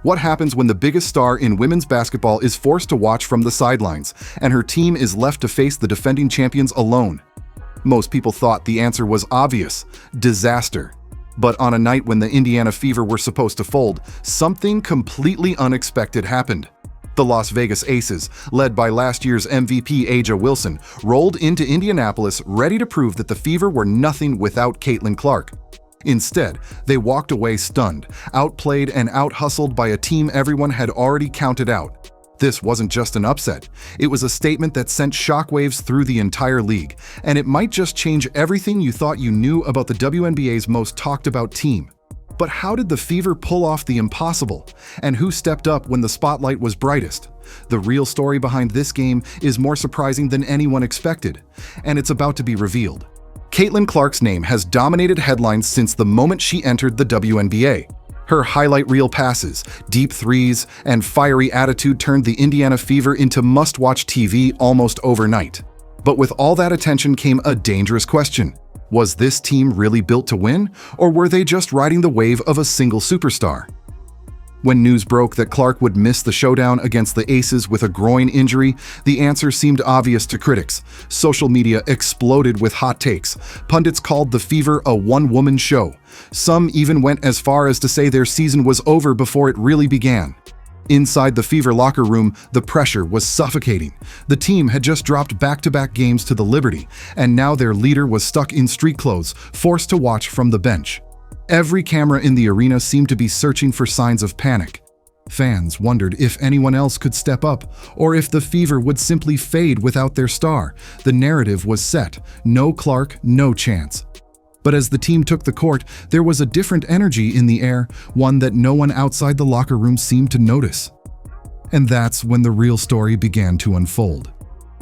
What happens when the biggest star in women's basketball is forced to watch from the sidelines, and her team is left to face the defending champions alone? Most people thought the answer was obvious: disaster. But on a night when the Indiana Fever were supposed to fold, something completely unexpected happened. The Las Vegas Aces, led by last year's MVP A'ja Wilson, rolled into Indianapolis ready to prove that the Fever were nothing without Caitlin Clark. Instead, they walked away stunned, outplayed and out-hustled by a team everyone had already counted out. This wasn't just an upset. It was a statement that sent shockwaves through the entire league, and it might just change everything you thought you knew about the WNBA's most talked-about team. But how did the Fever pull off the impossible? And who stepped up when the spotlight was brightest? The real story behind this game is more surprising than anyone expected, and it's about to be revealed. Caitlin Clark's name has dominated headlines since the moment she entered the WNBA. Her highlight reel passes, deep threes, and fiery attitude turned the Indiana Fever into must-watch TV almost overnight. But with all that attention came a dangerous question. Was this team really built to win, or were they just riding the wave of a single superstar? When news broke that Clark would miss the showdown against the Aces with a groin injury, the answer seemed obvious to critics. Social media exploded with hot takes. Pundits called the Fever a one-woman show. Some even went as far as to say their season was over before it really began. Inside the Fever locker room, the pressure was suffocating. The team had just dropped back-to-back games to the Liberty, and now their leader was stuck in street clothes, forced to watch from the bench. Every camera in the arena seemed to be searching for signs of panic. Fans wondered if anyone else could step up, or if the Fever would simply fade without their star. The narrative was set: no Clark, no chance. But as the team took the court, there was a different energy in the air, one that no one outside the locker room seemed to notice. And that's when the real story began to unfold.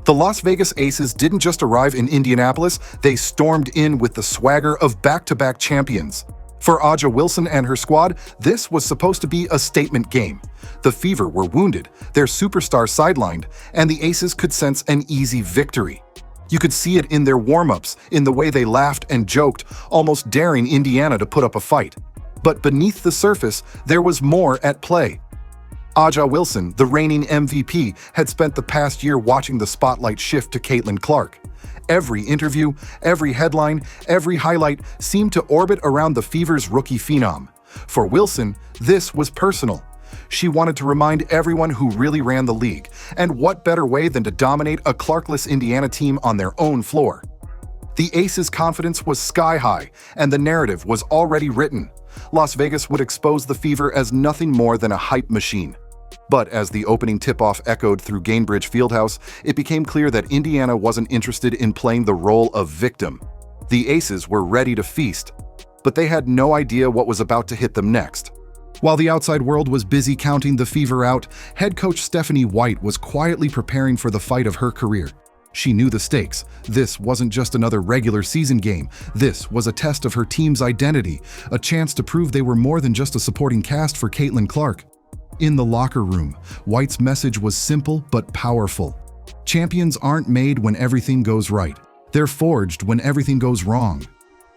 The Las Vegas Aces didn't just arrive in Indianapolis, they stormed in with the swagger of back-to-back champions. For A'ja Wilson and her squad, this was supposed to be a statement game. The Fever were wounded, their superstar sidelined, and the Aces could sense an easy victory. You could see it in their warm-ups, in the way they laughed and joked, almost daring Indiana to put up a fight. But beneath the surface, there was more at play. A'ja Wilson, the reigning MVP, had spent the past year watching the spotlight shift to Caitlin Clark. Every interview, every headline, every highlight seemed to orbit around the Fever's rookie phenom. For Wilson, this was personal. She wanted to remind everyone who really ran the league, and what better way than to dominate a Clarkless Indiana team on their own floor. The Aces' confidence was sky-high, and the narrative was already written. Las Vegas would expose the Fever as nothing more than a hype machine. But as the opening tip-off echoed through Gainbridge Fieldhouse, it became clear that Indiana wasn't interested in playing the role of victim. The Aces were ready to feast, but they had no idea what was about to hit them next. While the outside world was busy counting the Fever out, head coach Stephanie White was quietly preparing for the fight of her career. She knew the stakes. This wasn't just another regular season game. This was a test of her team's identity, a chance to prove they were more than just a supporting cast for Caitlin Clark. In the locker room, White's message was simple but powerful. Champions aren't made when everything goes right. They're forged when everything goes wrong.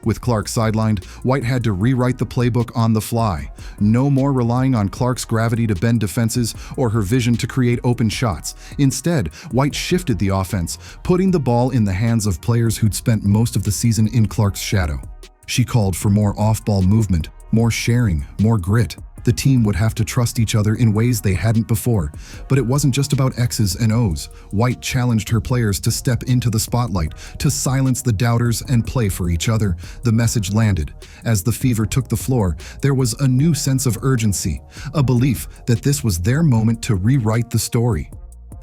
With Clark sidelined, White had to rewrite the playbook on the fly. No more relying on Clark's gravity to bend defenses or her vision to create open shots. Instead, White shifted the offense, putting the ball in the hands of players who'd spent most of the season in Clark's shadow. She called for more off-ball movement, more sharing, more grit. The team would have to trust each other in ways they hadn't before. But it wasn't just about X's and O's. White challenged her players to step into the spotlight, to silence the doubters and play for each other. The message landed. As the Fever took the floor, there was a new sense of urgency, a belief that this was their moment to rewrite the story.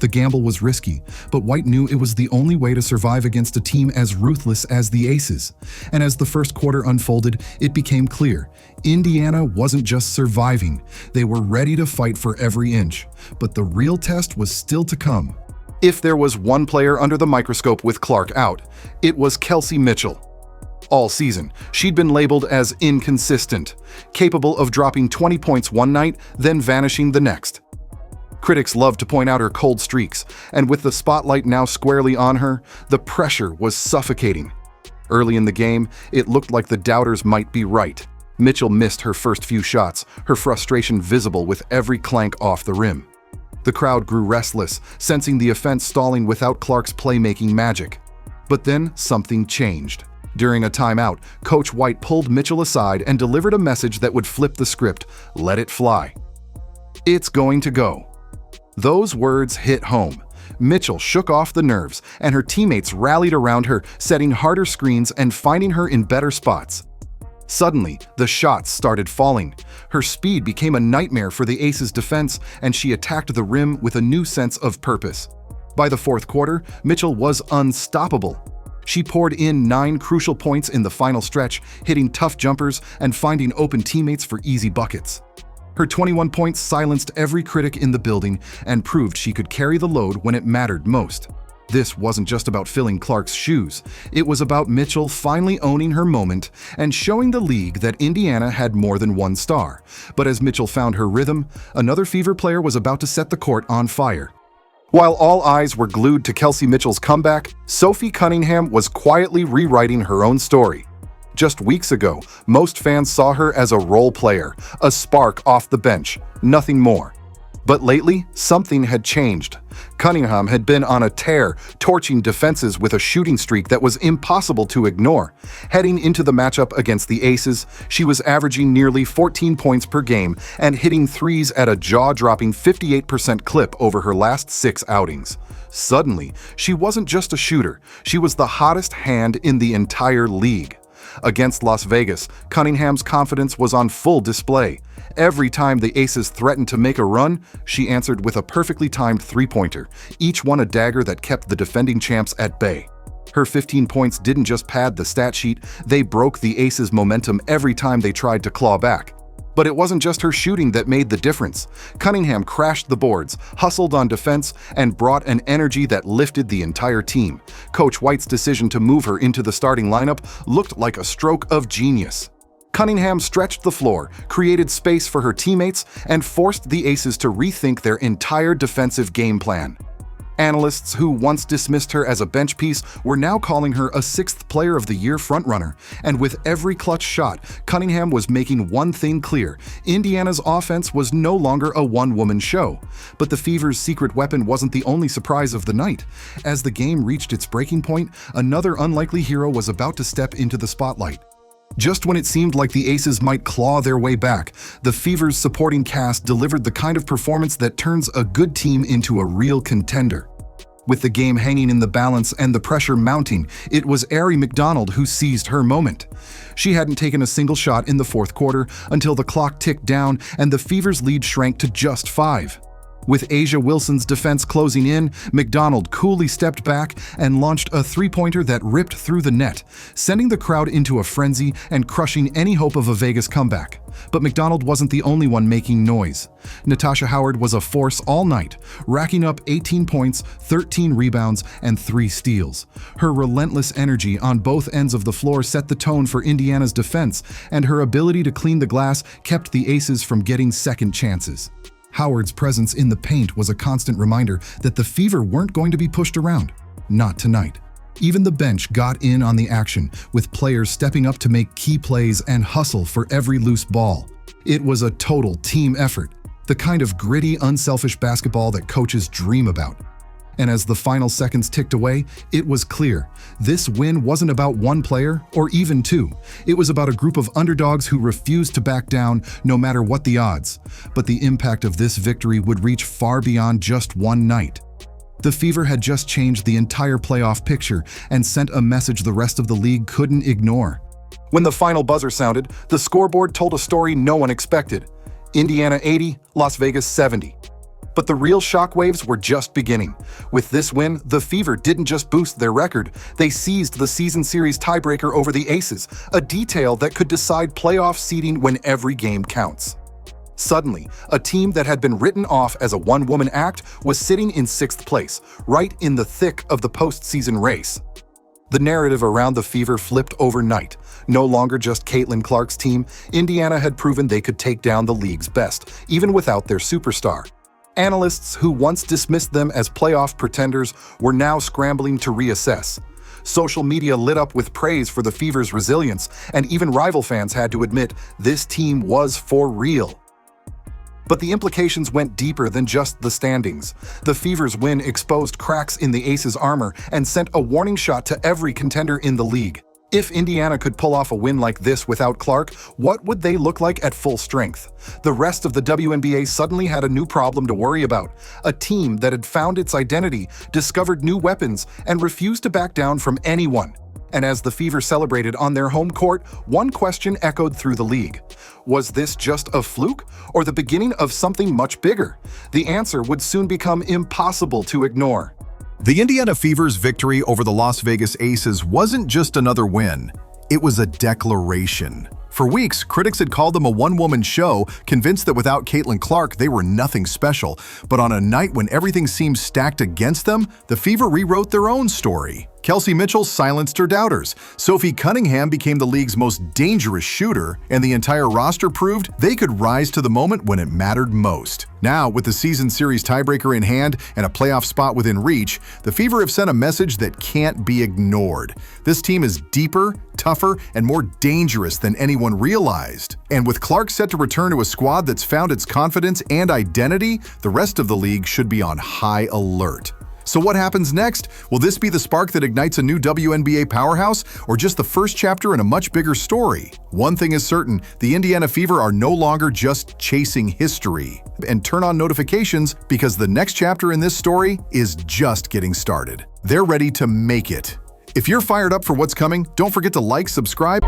The gamble was risky, but White knew it was the only way to survive against a team as ruthless as the Aces. And as the first quarter unfolded, it became clear. Indiana wasn't just surviving. They were ready to fight for every inch. But the real test was still to come. If there was one player under the microscope with Clark out, it was Kelsey Mitchell. All season, she'd been labeled as inconsistent, capable of dropping 20 points one night, then vanishing the next. Critics loved to point out her cold streaks, and with the spotlight now squarely on her, the pressure was suffocating. Early in the game, it looked like the doubters might be right. Mitchell missed her first few shots, her frustration visible with every clank off the rim. The crowd grew restless, sensing the offense stalling without Clark's playmaking magic. But then something changed. During a timeout, Coach White pulled Mitchell aside and delivered a message that would flip the script: let it fly. It's going to go. Those words hit home. Mitchell shook off the nerves, and her teammates rallied around her, setting harder screens and finding her in better spots. Suddenly, the shots started falling. Her speed became a nightmare for the Aces' defense, and she attacked the rim with a new sense of purpose. By the fourth quarter, Mitchell was unstoppable. She poured in 9 crucial points in the final stretch, hitting tough jumpers and finding open teammates for easy buckets. Her 21 points silenced every critic in the building and proved she could carry the load when it mattered most. This wasn't just about filling Clark's shoes. It was about Mitchell finally owning her moment and showing the league that Indiana had more than one star. But as Mitchell found her rhythm, another Fever player was about to set the court on fire. While all eyes were glued to Kelsey Mitchell's comeback, Sophie Cunningham was quietly rewriting her own story. Just weeks ago, most fans saw her as a role player, a spark off the bench, nothing more. But lately, something had changed. Cunningham had been on a tear, torching defenses with a shooting streak that was impossible to ignore. Heading into the matchup against the Aces, she was averaging nearly 14 points per game and hitting threes at a jaw-dropping 58% clip over her last 6 outings. Suddenly, she wasn't just a shooter, she was the hottest hand in the entire league. Against Las Vegas, Cunningham's confidence was on full display. Every time the Aces threatened to make a run, she answered with a perfectly timed three-pointer, each one a dagger that kept the defending champs at bay. Her 15 points didn't just pad the stat sheet, they broke the Aces' momentum every time they tried to claw back. But it wasn't just her shooting that made the difference. Cunningham crashed the boards, hustled on defense, and brought an energy that lifted the entire team. Coach White's decision to move her into the starting lineup looked like a stroke of genius. Cunningham stretched the floor, created space for her teammates, and forced the Aces to rethink their entire defensive game plan. Analysts who once dismissed her as a bench piece were now calling her a 6th Player of the Year frontrunner, and with every clutch shot, Cunningham was making one thing clear: Indiana's offense was no longer a one-woman show. But the Fever's secret weapon wasn't the only surprise of the night. As the game reached its breaking point, another unlikely hero was about to step into the spotlight. Just when it seemed like the Aces might claw their way back, the Fever's supporting cast delivered the kind of performance that turns a good team into a real contender. With the game hanging in the balance and the pressure mounting, it was Aari McDonald who seized her moment. She hadn't taken a single shot in the fourth quarter until the clock ticked down and the Fever's lead shrank to just 5. With A'ja Wilson's defense closing in, McDonald coolly stepped back and launched a three-pointer that ripped through the net, sending the crowd into a frenzy and crushing any hope of a Vegas comeback. But McDonald wasn't the only one making noise. Natasha Howard was a force all night, racking up 18 points, 13 rebounds, and 3 steals. Her relentless energy on both ends of the floor set the tone for Indiana's defense, and her ability to clean the glass kept the Aces from getting second chances. Howard's presence in the paint was a constant reminder that the Fever weren't going to be pushed around. Not tonight. Even the bench got in on the action, with players stepping up to make key plays and hustle for every loose ball. It was a total team effort, the kind of gritty, unselfish basketball that coaches dream about. And as the final seconds ticked away, it was clear. This win wasn't about one player, or even 2. It was about a group of underdogs who refused to back down no matter what the odds. But the impact of this victory would reach far beyond just one night. The Fever had just changed the entire playoff picture and sent a message the rest of the league couldn't ignore. When the final buzzer sounded, the scoreboard told a story no one expected. Indiana 80, Las Vegas 70. But the real shockwaves were just beginning. With this win, the Fever didn't just boost their record, they seized the season series tiebreaker over the Aces, a detail that could decide playoff seeding when every game counts. Suddenly, a team that had been written off as a one-woman act was sitting in 6th place, right in the thick of the postseason race. The narrative around the Fever flipped overnight. No longer just Caitlin Clark's team, Indiana had proven they could take down the league's best, even without their superstar. Analysts who once dismissed them as playoff pretenders were now scrambling to reassess. Social media lit up with praise for the Fever's resilience, and even rival fans had to admit this team was for real. But the implications went deeper than just the standings. The Fever's win exposed cracks in the Aces' armor and sent a warning shot to every contender in the league. If Indiana could pull off a win like this without Clark, what would they look like at full strength? The rest of the WNBA suddenly had a new problem to worry about. A team that had found its identity, discovered new weapons, and refused to back down from anyone. And as the Fever celebrated on their home court, one question echoed through the league. Was this just a fluke, or the beginning of something much bigger? The answer would soon become impossible to ignore. The Indiana Fever's victory over the Las Vegas Aces wasn't just another win. It was a declaration. For weeks, critics had called them a one-woman show, convinced that without Caitlin Clark, they were nothing special. But on a night when everything seemed stacked against them, the Fever rewrote their own story. Kelsey Mitchell silenced her doubters. Sophie Cunningham became the league's most dangerous shooter, and the entire roster proved they could rise to the moment when it mattered most. Now, with the season series tiebreaker in hand and a playoff spot within reach, the Fever have sent a message that can't be ignored. This team is deeper, tougher, and more dangerous than anyone realized. And with Clark set to return to a squad that's found its confidence and identity, the rest of the league should be on high alert. So what happens next? Will this be the spark that ignites a new WNBA powerhouse, or just the first chapter in a much bigger story? One thing is certain, the Indiana Fever are no longer just chasing history. And turn on notifications because the next chapter in this story is just getting started. They're ready to make it. If you're fired up for what's coming, don't forget to like, subscribe,